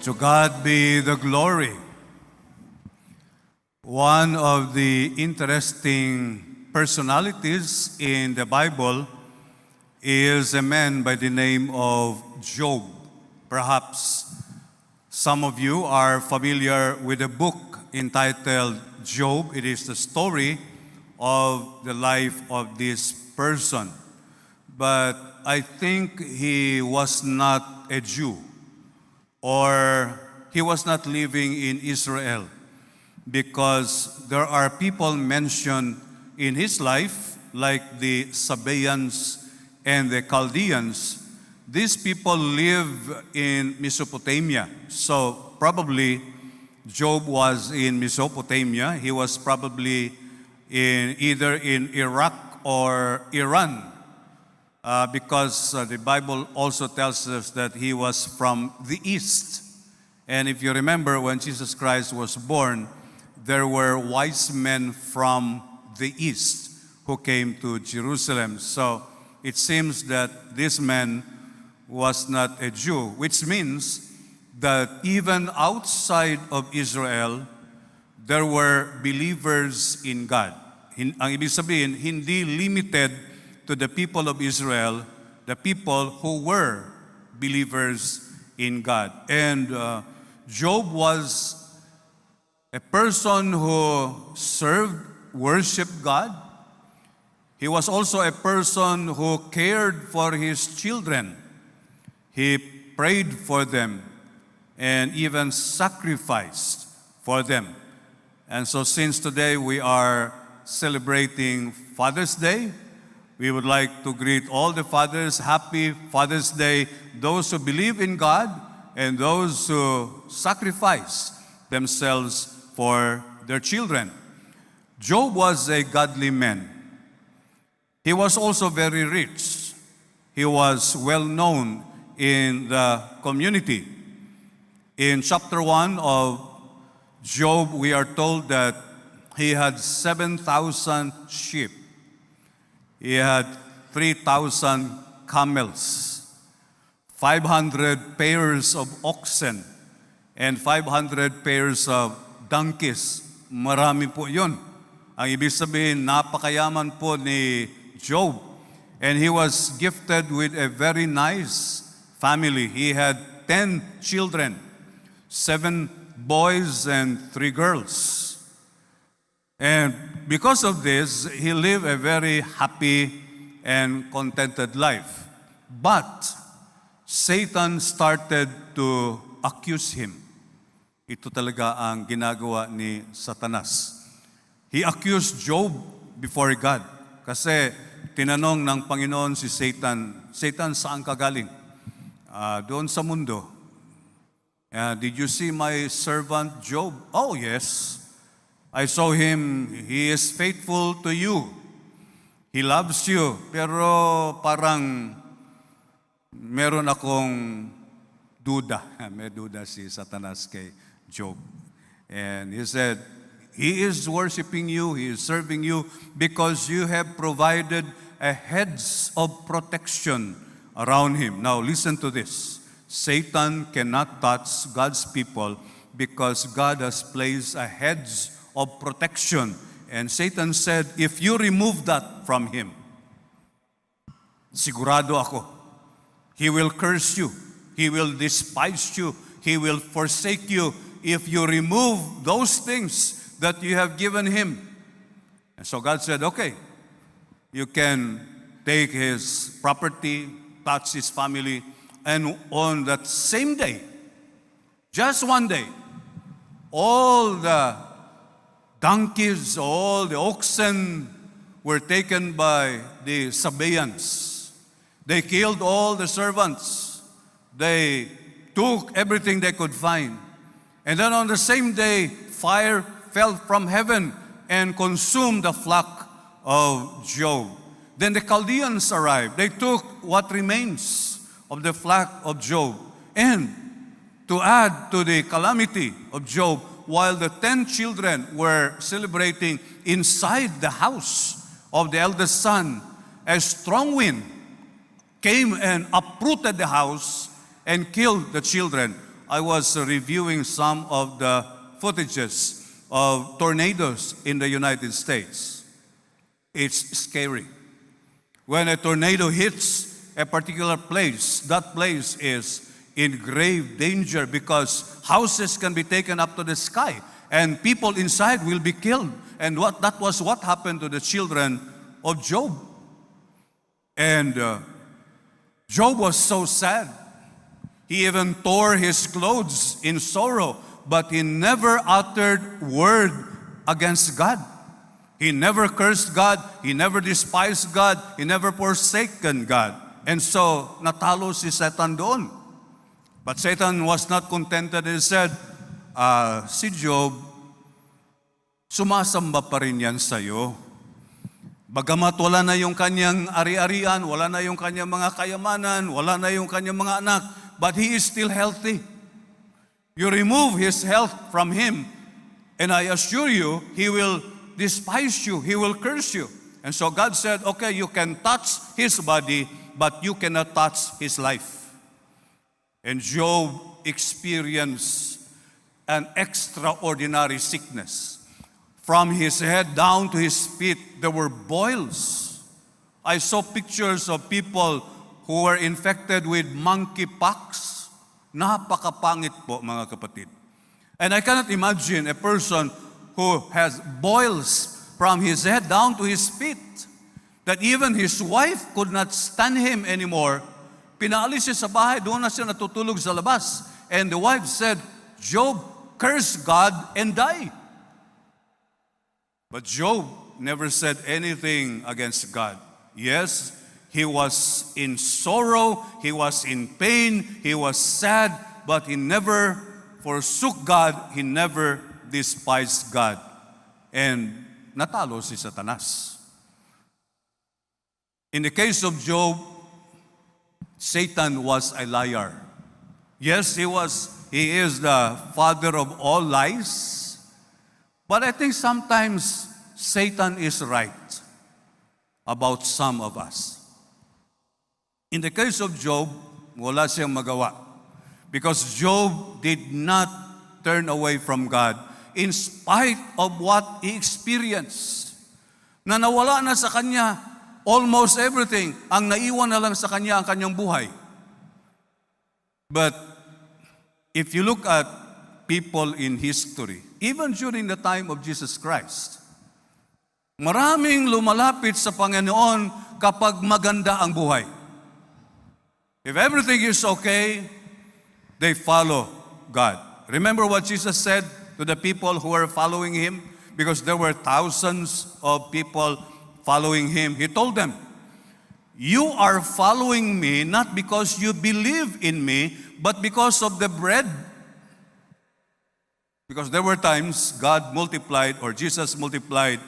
To God be the glory. One of the interesting personalities in the Bible is a man by the name of Job. Perhaps some of you are familiar with a book entitled Job. It is the story of the life of this person. But I think he was not a Jew, or he was not living in Israel, because there are people mentioned in his life, like the Sabaeans and the Chaldeans. These people live in Mesopotamia. So probably Job was in Mesopotamia. He was probably either in Iraq or Iran, because the Bible also tells us that he was from the east. And if you remember, when Jesus Christ was born, there were wise men from the east who came to Jerusalem. So it seems that this man was not a Jew, which means that even outside of Israel, there were believers in God. Ang ibig sabihin, hindi limited to the people of Israel, the people who were believers in God. And Job was a person who served, worshiped God. He was also a person who cared for his children. He prayed for them and even sacrificed for them. And so since today we are celebrating Father's Day, we would like to greet all the fathers, happy Father's Day, those who believe in God and those who sacrifice themselves for their children. Job was a godly man. He was also very rich. He was well known in the community. In chapter 1 of Job, we are told that he had 7,000 sheep. He had 3,000 camels, 500 pairs of oxen, and 500 pairs of donkeys. Marami po yun. Ang ibig sabihin, napakayaman po ni Job. And he was gifted with a very nice family. He had 10 children, 7 boys and 3 girls. And because of this, he lived a very happy and contented life. But Satan started to accuse him. Ito talaga ang ginagawa ni Satanas. He accused Job before God. Kasi tinanong ng Panginoon si Satan, Satan, saan ka galing? Doon sa mundo. Did you see my servant Job? Oh, yes. I saw him. He is faithful to you. He loves you. Pero parang meron akong duda. May duda si Satanas kay Job. And he said, he is worshiping you, he is serving you because you have provided a hedge of protection around him. Now listen to this. Satan cannot touch God's people because God has placed a hedge of protection. And Satan said, if you remove that from him, sigurado ako, he will curse you, he will despise you, he will forsake you if you remove those things that you have given him. And so God said, okay, you can take his property, touch his family, and on that same day, just one day, all the donkeys, all the oxen were taken by the Sabaeans. They killed all the servants. They took everything they could find. And then on the same day, fire fell from heaven and consumed the flock of Job. Then the Chaldeans arrived. They took what remains of the flock of Job. And to add to the calamity of Job, while the 10 children were celebrating inside the house of the eldest son, a strong wind came and uprooted the house and killed the children. I was reviewing some of the footages of tornadoes in the United States. It's scary. When a tornado hits a particular place, that place is in grave danger because houses can be taken up to the sky and people inside will be killed. And that was what happened to the children of Job. And Job was so sad. He even tore his clothes in sorrow, but he never uttered word against God. He never cursed God. He never despised God. He never forsaken God. And so, natalo si Satan doon. But Satan was not contented and said, si Job, sumasamba pa rin yan sa'yo. Bagamat wala na yung kanyang ari-arian, wala na yung kanyang mga kayamanan, wala na yung kanyang mga anak, but he is still healthy. You remove his health from him, and I assure you, he will despise you, he will curse you. And so God said, okay, you can touch his body, but you cannot touch his life. And Job experienced an extraordinary sickness. From his head down to his feet, there were boils. I saw pictures of people who were infected with monkeypox. Napakapangit po, mga kapatid. And I cannot imagine a person who has boils from his head down to his feet, that even his wife could not stand him anymore. Pinaalis siya sa bahay, doon na siya natutulog sa labas. And the wife said, Job, curse God and die. But Job never said anything against God. Yes, he was in sorrow, he was in pain, he was sad, but he never forsook God, he never despised God. And natalo si Satanas. In the case of Job, Satan was a liar. Yes, he is the father of all lies. But I think sometimes Satan is right about some of us. In the case of Job, wala siyang magawa. Because Job did not turn away from God in spite of what he experienced. Na nawala na sa kanya almost everything. Ang naiwan na lang sa kanya ang kanyang buhay. But if you look at people in history, even during the time of Jesus Christ, maraming lumalapit sa Panginoon kapag maganda ang buhay. If everything is okay, they follow God. Remember what Jesus said to the people who were following Him? Because there were thousands of people following Him. He told them, you are following me not because you believe in me, but because of the bread. Because there were times God multiplied, or Jesus multiplied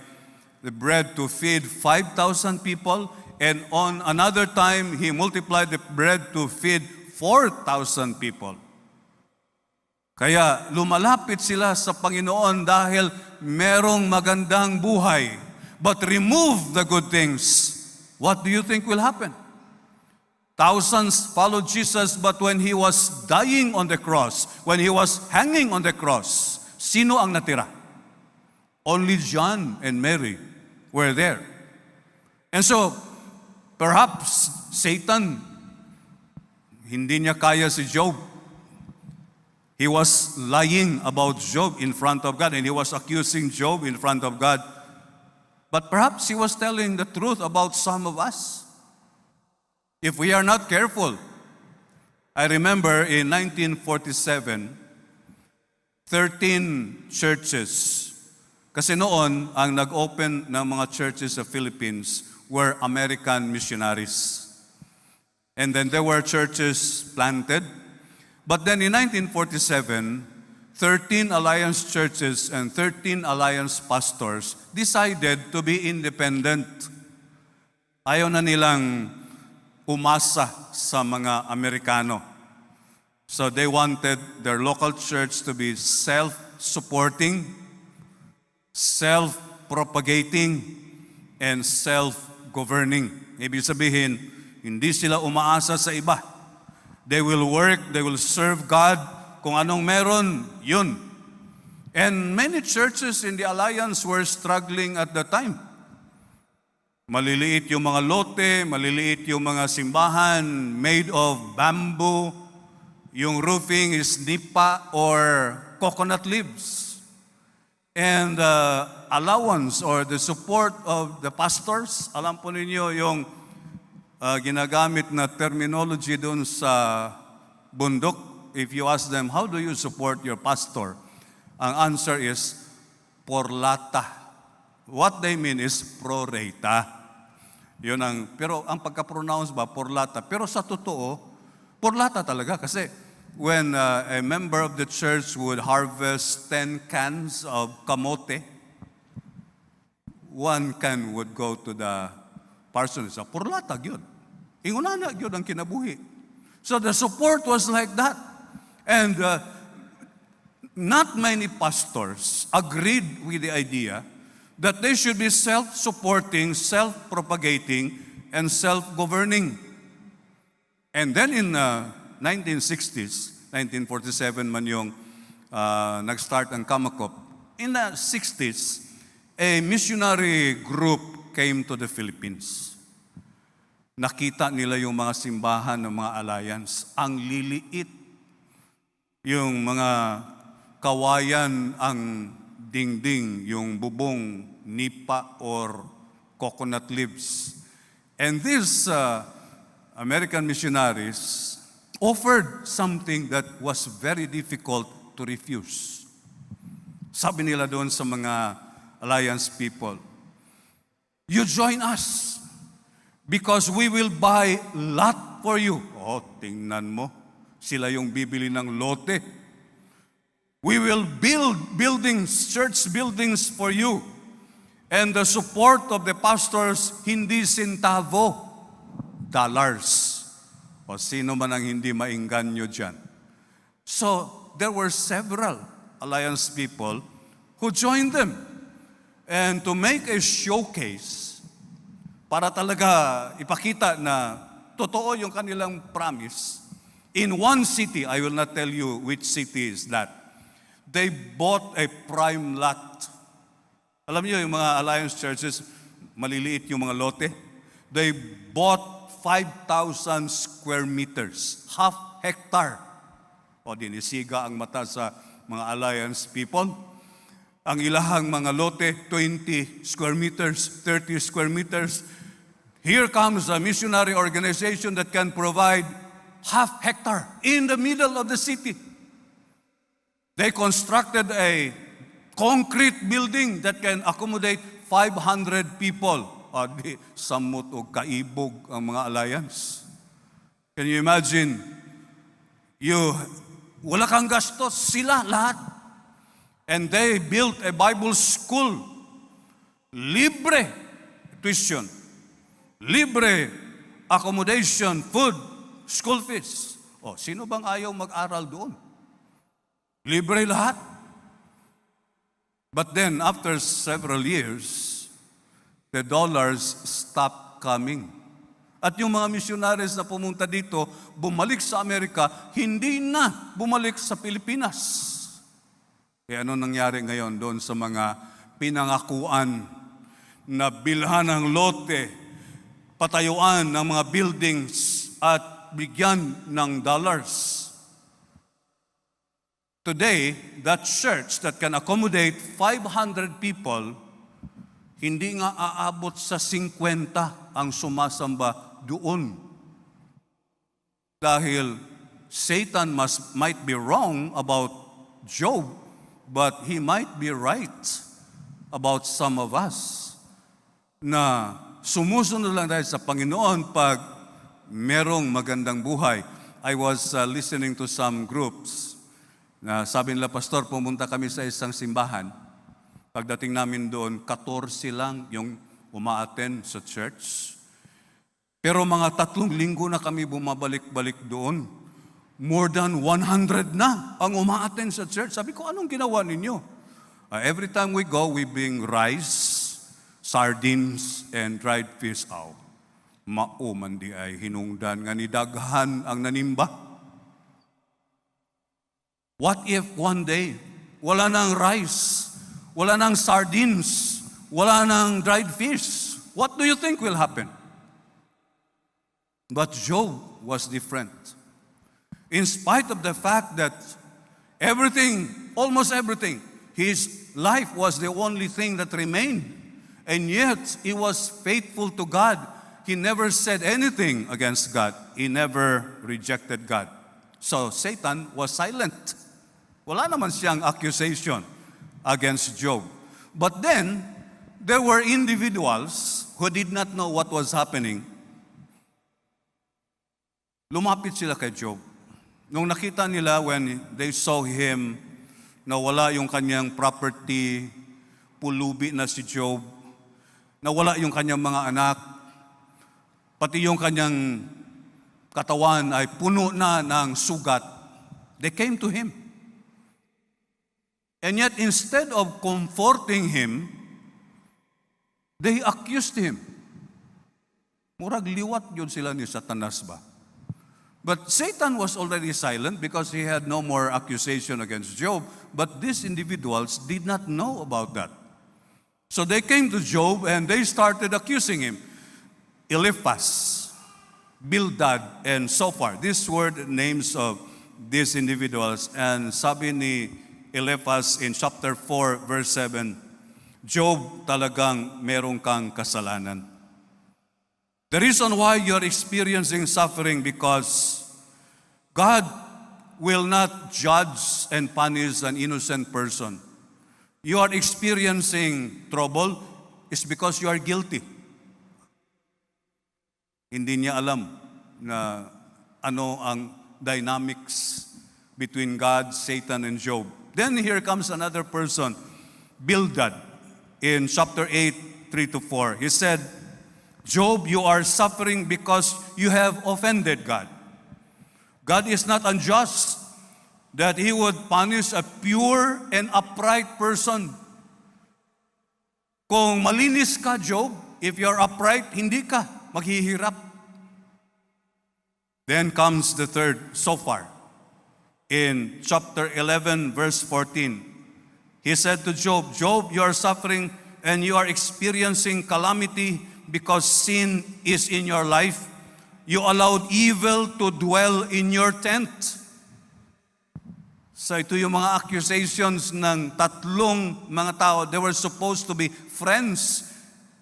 the bread to feed 5,000 people, and on another time, He multiplied the bread to feed 4,000 people. Kaya lumalapit sila sa Panginoon dahil merong magandang buhay. But remove the good things. What do you think will happen? Thousands followed Jesus, but when He was dying on the cross, when He was hanging on the cross, sino ang natira? Only John and Mary were there. And so, perhaps Satan, hindi niya kaya si Job. He was lying about Job in front of God, and he was accusing Job in front of God. But perhaps he was telling the truth about some of us. If we are not careful. I remember in 1947, 13 churches. Kasi noon, ang nag-open ng mga churches sa Philippines were American missionaries. And then there were churches planted. But then in 1947, 13 alliance churches and 13 alliance pastors decided to be independent. Ayaw na nilang umasa sa mga Amerikano. So they wanted their local church to be self-supporting, self-propagating, and self-governing. Ibig sabihin, hindi sila umaasa sa iba. They will work, they will serve God Kung anong meron, yun. And many churches in the Alliance were struggling at the time. Maliliit yung mga lote, maliliit yung mga simbahan made of bamboo. Yung roofing is nipa or coconut leaves. And allowance or the support of the pastors, alam po ninyo yung ginagamit na terminology doon sa bundok. If you ask them, how do you support your pastor? Ang answer is, porlata. What they mean is prorata. Yun pero ang pagka-pronounce ba, porlata. Pero sa totoo, porlata talaga kasi when a member of the church would harvest 10 cans of kamote, 1 can would go to the parsonage. Porlata, yun. Ingunana, yun ang kinabuhi. So the support was like that. And not many pastors agreed with the idea that they should be self-supporting, self-propagating, and self-governing. And then in 1960s, 1947 man yung nag-start ang Kamakop. In the 60s, a missionary group came to the Philippines. Nakita nila yung mga simbahan ng mga alliance. Ang liliit. Yung mga kawayan ang dingding, yung bubong, nipa or coconut leaves. And these American missionaries offered something that was very difficult to refuse. Sabi nila doon sa mga alliance people, you join us because we will buy lot for you. Oh, tingnan mo, sila yung bibili ng lote. We will build buildings, church buildings for you. And the support of the pastors, hindi centavo, dollars. O sino man ang hindi maingganyo dyan. So, there were several alliance people who joined them. And to make a showcase, para talaga ipakita na totoo yung kanilang promise, in one city, I will not tell you which city is that, they bought a prime lot. Alam niyo yung mga alliance churches, maliliit yung mga lote. They bought 5,000 square meters, half hectare. O dinisiga ang mata sa mga alliance people. Ang ilahang mga lote, 20 square meters, 30 square meters. Here comes a missionary organization that can provide half hectare in the middle of the city. They constructed a concrete building that can accommodate 500 people. Di samot o kaibog ang mga alliance. Can you imagine? Wala kang gastos, sila lahat. And they built a Bible school. Libre tuition. Libre accommodation, food, school fees. O, sino bang ayaw mag-aral doon? Libre lahat. But then, after several years, the dollars stopped coming. At yung mga missionaries na pumunta dito, bumalik sa Amerika, hindi na bumalik sa Pilipinas. Kaya ano nangyari ngayon doon sa mga pinangakuan na bilhan ng lote, patayuan ng mga buildings at bigyan ng dollars? Today, that church that can accommodate 500 people, hindi nga aabot sa 50 ang sumasamba doon. Dahil Satan might be wrong about Job, but he might be right about some of us na sumusunod lang dahil sa Panginoon pag merong magandang buhay. I was listening to some groups na sabi nila, Pastor, pumunta kami sa isang simbahan. Pagdating namin doon, 14 lang yung umaattend sa church. Pero mga 3 linggo na kami bumabalik-balik doon. More than 100 na ang umaattend sa church. Sabi ko, anong ginawa ninyo? Every time we go, we bring rice, sardines, and dried fish out. Mauman di ay hinungdan nga ni daghan ang nanimba. What if one day, wala nang rice, wala nang sardines, wala nang dried fish? What do you think will happen? But Job was different. In spite of the fact that everything, almost everything, his life was the only thing that remained, and yet he was faithful to God. He never said anything against God. He never rejected God. So Satan was silent. Wala naman siyang accusation against Job. But then, there were individuals who did not know what was happening. Lumapit sila kay Job. Nung nakita nila, when they saw him, nawala yung kanyang property, pulubi na si Job, nawala yung kanyang mga anak, pati yung kanyang katawan ay puno na ng sugat, they came to him. And yet, instead of comforting him, they accused him. Murag liwat yun sila ni Satanas ba? But Satan was already silent because he had no more accusation against Job. But these individuals did not know about that. So they came to Job and they started accusing him. Eliphaz, Bildad, and Zophar. These were the names of these individuals. And sabi ni Eliphaz in chapter 4, verse 7, Job, talagang merong kang kasalanan. The reason why you're experiencing suffering because God will not judge and punish an innocent person. You are experiencing trouble is because you are guilty. Hindi niya alam na ano ang dynamics between God, Satan, and Job. Then here comes another person, Bildad, in chapter 8, 3-4. He said, Job, you are suffering because you have offended God. God is not unjust that He would punish a pure and upright person. Kung malinis ka, Job, if you're upright, hindi ka maghihirap. Then comes the third, Zophar. In chapter 11, verse 14, he said to Job, Job, you are suffering and you are experiencing calamity because sin is in your life. You allowed evil to dwell in your tent. So ito yung mga accusations ng tatlong mga tao. They were supposed to be friends,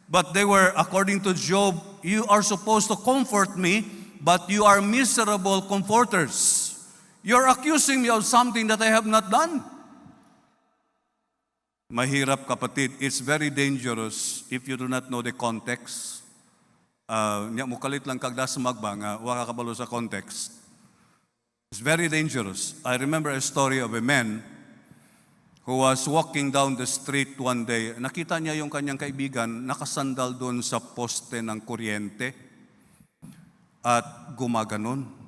but they were, according to Job, you are supposed to comfort me, but you are miserable comforters. You're accusing me of something that I have not done. Mahirap, kapatid. It's very dangerous if you do not know the context. Mukalit lang kagdas magba nga, waka kabalo sa context. It's very dangerous. I remember a story of a man who was walking down the street one day. Nakita niya yung kanyang kaibigan, nakasandal doon sa poste ng kuryente at gumaganon.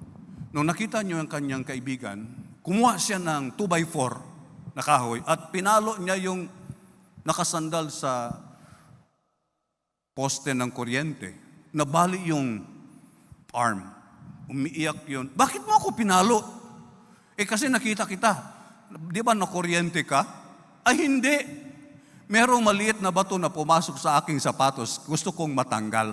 Nung nakita niyo yung kanyang kaibigan, kumuha siya ng 2x4 na kahoy at pinalo niya yung nakasandal sa poste ng kuryente. Nabali yung arm. Umiiyak yun. Bakit mo ako pinalo? Kasi nakita kita. Di ba nakuryente ka? Ay hindi. Merong maliit na bato na pumasok sa aking sapatos. Gusto kong matanggal.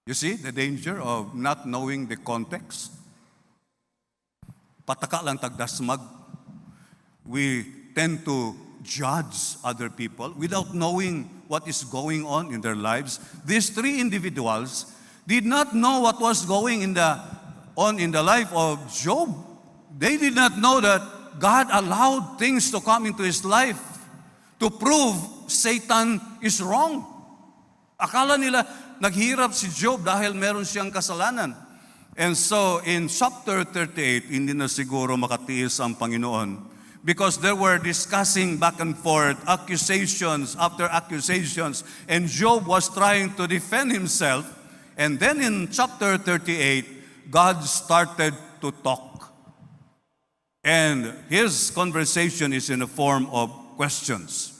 You see the danger of not knowing the context? Pataka lang tagdasmag. We tend to judge other people without knowing what is going on in their lives. These three individuals did not know what was going on in the life of Job. They did not know that God allowed things to come into his life to prove Satan is wrong. Akala nila naghirap si Job dahil meron siyang kasalanan. And so in chapter 38, hindi na siguro makatiis ang Panginoon because they were discussing back and forth, accusations after accusations, and Job was trying to defend himself. And then in chapter 38, God started to talk. And his conversation is in the form of questions.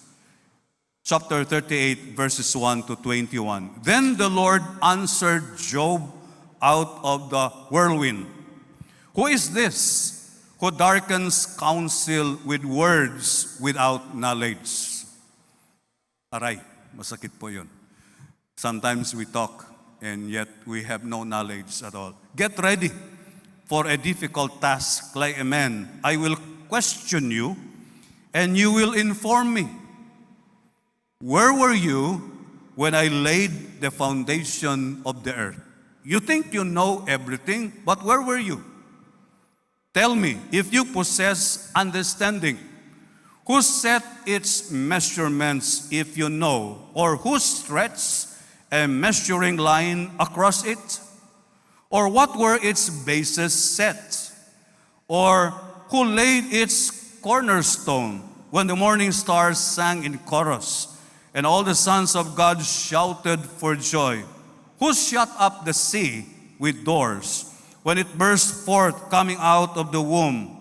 Chapter 38, verses 1-21. Then the Lord answered Job out of the whirlwind. Who is this who darkens counsel with words without knowledge. Aray, masakit po yun. Sometimes we talk and yet we have no knowledge at all. Get ready for a difficult task like a man. I will question you and you will inform me. Where were you when I laid the foundation of the earth? You think you know everything, but where were you? Tell me, if you possess understanding, who set its measurements if you know, or who stretched a measuring line across it? Or what were its bases set? Or who laid its cornerstone when the morning stars sang in chorus and all the sons of God shouted for joy? Who shut up the sea with doors when it burst forth coming out of the womb?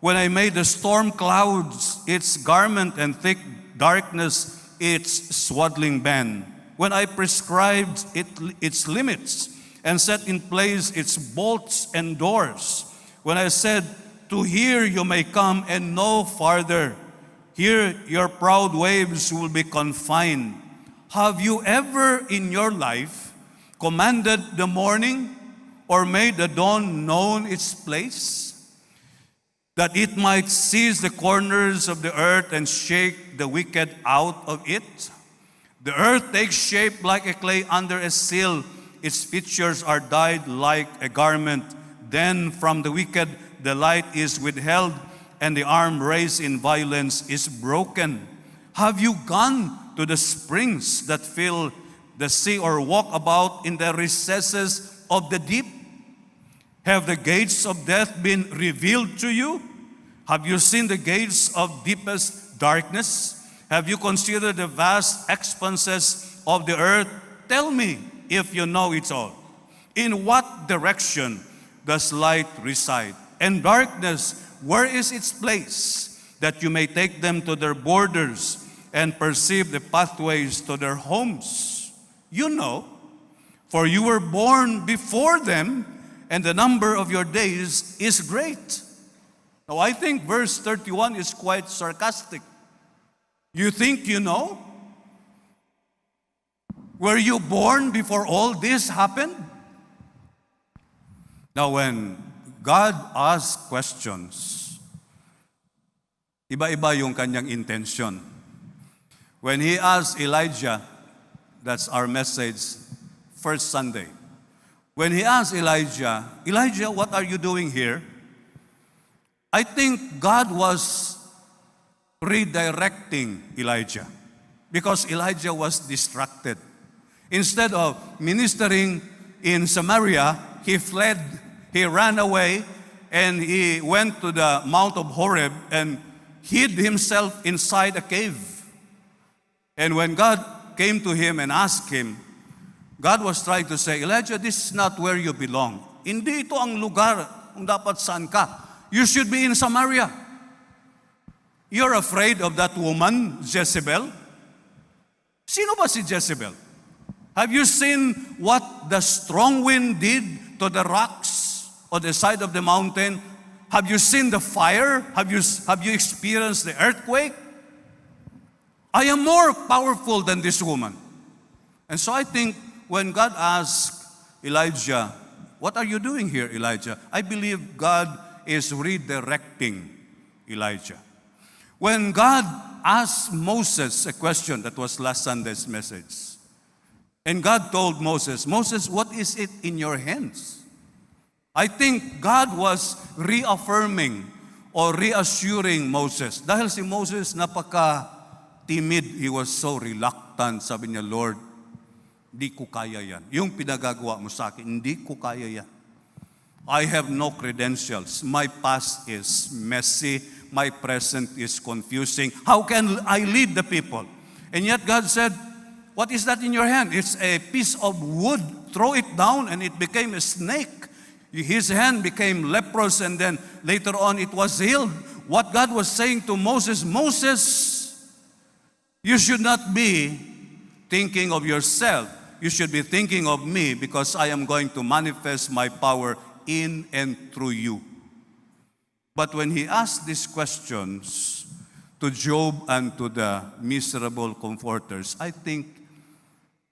When I made the storm clouds its garment and thick darkness its swaddling band? When I prescribed its limits and set in place its bolts and doors? When I said, to here you may come and no farther, here your proud waves will be confined. Have you ever in your life commanded the morning or made the dawn known its place, that it might seize the corners of the earth and shake the wicked out of it? The earth takes shape like a clay under a sill. Its features are dyed like a garment. Then from the wicked the light is withheld, and the arm raised in violence is broken. Have you gone to the springs that fill the sea, or walk about in the recesses of the deep? Have the gates of death been revealed to you? Have you seen the gates of deepest darkness? Have you considered the vast expanses of the earth? Tell me if you know it all. In what direction does light reside? And darkness, where is its place? That you may take them to their borders and perceive the pathways to their homes. You know, for you were born before them, and the number of your days is great. Now, I think verse 31 is quite sarcastic. You think you know? Were you born before all this happened? Now, when God asks questions, iba-iba yung kanyang intention. When He asked Elijah, that's our message, first Sunday. When He asked Elijah, Elijah, what are you doing here? I think God was redirecting Elijah because Elijah was distracted. Instead of ministering in Samaria, he fled, he ran away, and he went to the Mount of Horeb and hid himself inside a cave. And when God came to him and asked him, God was trying to say, Elijah, this is not where you belong. Hindi ito ang lugar kung dapat saan ka. You should be in Samaria. You're afraid of that woman, Jezebel? Sino ba si Jezebel? Have you seen what the strong wind did to the rocks on the side of the mountain? Have you seen the fire? Have you experienced the earthquake? I am more powerful than this woman. And so I think when God asked Elijah, what are you doing here, Elijah? I believe God is redirecting Elijah. When God asked Moses a question, that was last Sunday's message, and God told Moses, Moses, what is it in your hands? I think God was reaffirming or reassuring Moses. Dahil si Moses napaka-timid, he was so reluctant. Sabi niya, Lord, di ko kaya yan. Yung pinagagawa mo sa akin, hindi ko kaya yan. I have no credentials. My past is messy. My present is confusing. How can I lead the people? And yet God said, what is that in your hand? It's a piece of wood. Throw it down and it became a snake. His hand became leprous and then later on it was healed. What God was saying to Moses, Moses, you should not be thinking of yourself. You should be thinking of me because I am going to manifest my power in and through you. But when he asked these questions to Job and to the miserable comforters, I think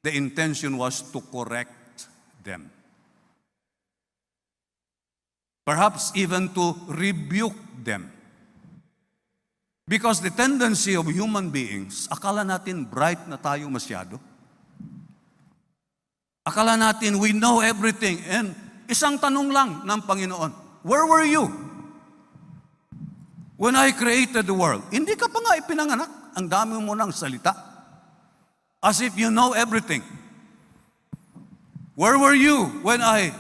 the intention was to correct them. Perhaps even to rebuke them. Because the tendency of human beings, akala natin bright na tayo masyado. Akala natin we know everything. And isang tanong lang ng Panginoon, where were you when I created the world? Hindi ka pa nga ipinanganak. Ang dami mo ng salita. As if you know everything. Where were you when I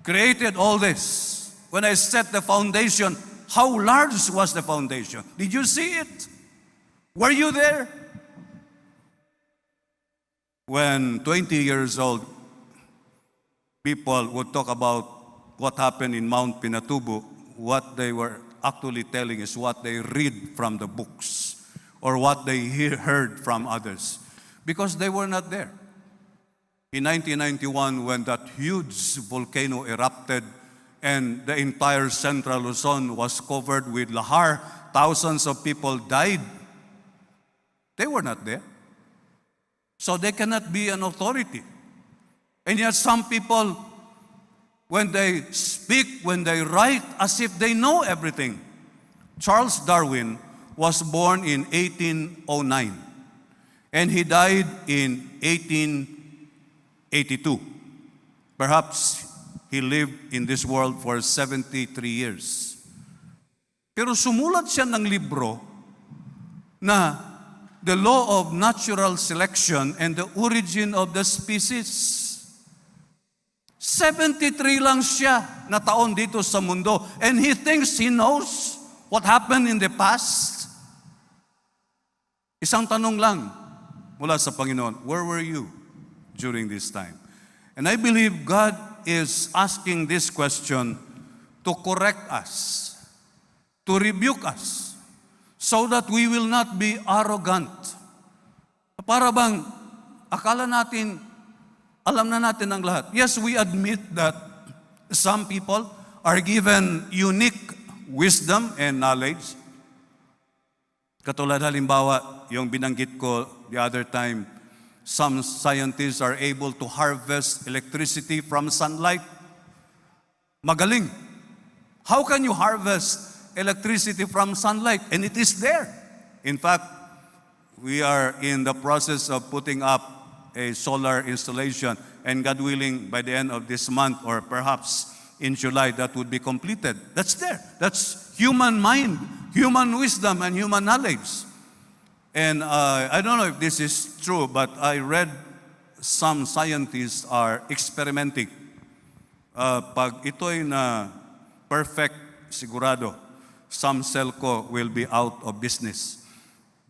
created all this? When I set the foundation, how large was the foundation? Did you see it? Were you there? When 20 years old, people would talk about what happened in Mount Pinatubo, what they were actually telling is what they read from the books or what they heard from others, because they were not there. In 1991, when that huge volcano erupted and the entire central Luzon was covered with lahar, thousands of people died. They were not there. So they cannot be an authority. And yet some people, when they speak, when they write, as if they know everything. Charles Darwin was born in 1809, and he died in 1882. Perhaps he lived in this world for 73 years. Pero sumulat siya ng libro na the law of natural selection and the origin of the species. 73 lang siya na taon dito sa mundo, and he thinks he knows what happened in the past. Isang tanong lang mula sa Panginoon, where were you during this time? And I believe God is asking this question to correct us, to rebuke us, so that we will not be arrogant. Para bang akala natin, alam na natin ang lahat. Yes, we admit that some people are given unique wisdom and knowledge. Katulad halimbawa, yung binanggit ko the other time, some scientists are able to harvest electricity from sunlight. Magaling. How can you harvest electricity from sunlight? And it is there. In fact, we are in the process of putting up a solar installation, and God willing, by the end of this month or perhaps in July, that would be completed. That's there. That's human mind, human wisdom, and human knowledge. And I don't know if this is true, but I read some scientists are experimenting. Pag ito'y na perfect, sigurado, some cellco will be out of business.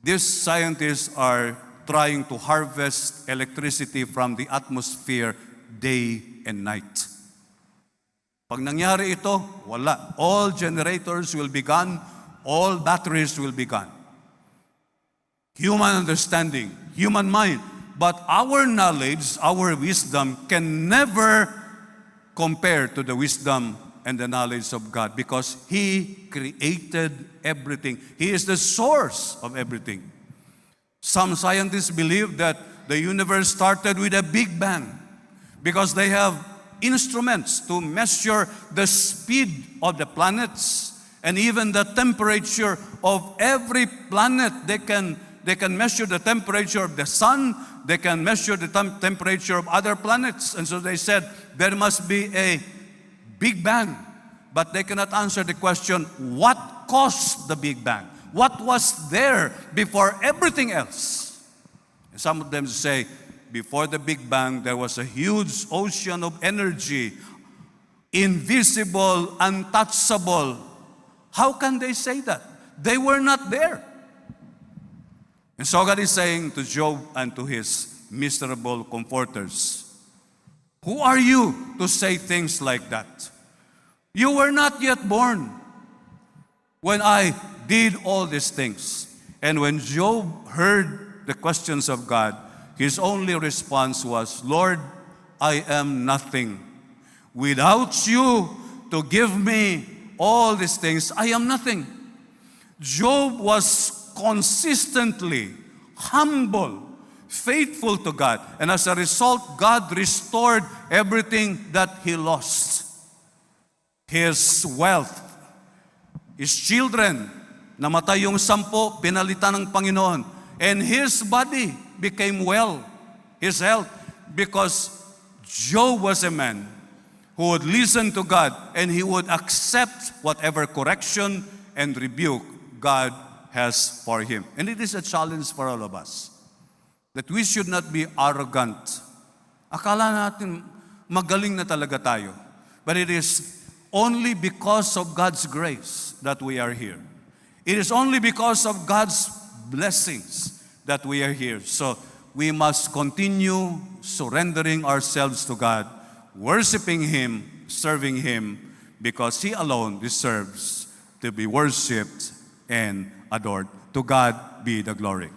These scientists are trying to harvest electricity from the atmosphere day and night. Pag nangyari ito, wala. All generators will be gone, all batteries will be gone. Human understanding, human mind. But our knowledge, our wisdom can never compare to the wisdom and the knowledge of God, because He created everything. He is the source of everything. Some scientists believe that the universe started with a big bang because they have instruments to measure the speed of the planets and even the temperature of every planet. They can measure the temperature of the sun. They can measure the temperature of other planets. And so they said there must be a big bang. But they cannot answer the question, what caused the big bang? What was there before everything else? And some of them say, before the Big Bang, there was a huge ocean of energy, invisible, untouchable. How can they say that? They were not there. And so God is saying to Job and to his miserable comforters, who are you to say things like that? You were not yet born when I did all these things. And when Job heard the questions of God, his only response was, Lord, I am nothing. Without you to give me all these things, I am nothing. Job was consistently humble, faithful to God. And as a result, God restored everything that he lost. His wealth, his children, namatay yung 10, pinalitan ng Panginoon. And his body became well, his health, because Job was a man who would listen to God and he would accept whatever correction and rebuke God has for him. And it is a challenge for all of us that we should not be arrogant. Akala natin magaling na talaga tayo. But it is only because of God's grace that we are here. It is only because of God's blessings that we are here. So we must continue surrendering ourselves to God, worshiping Him, serving Him, because He alone deserves to be worshiped and adored. To God be the glory.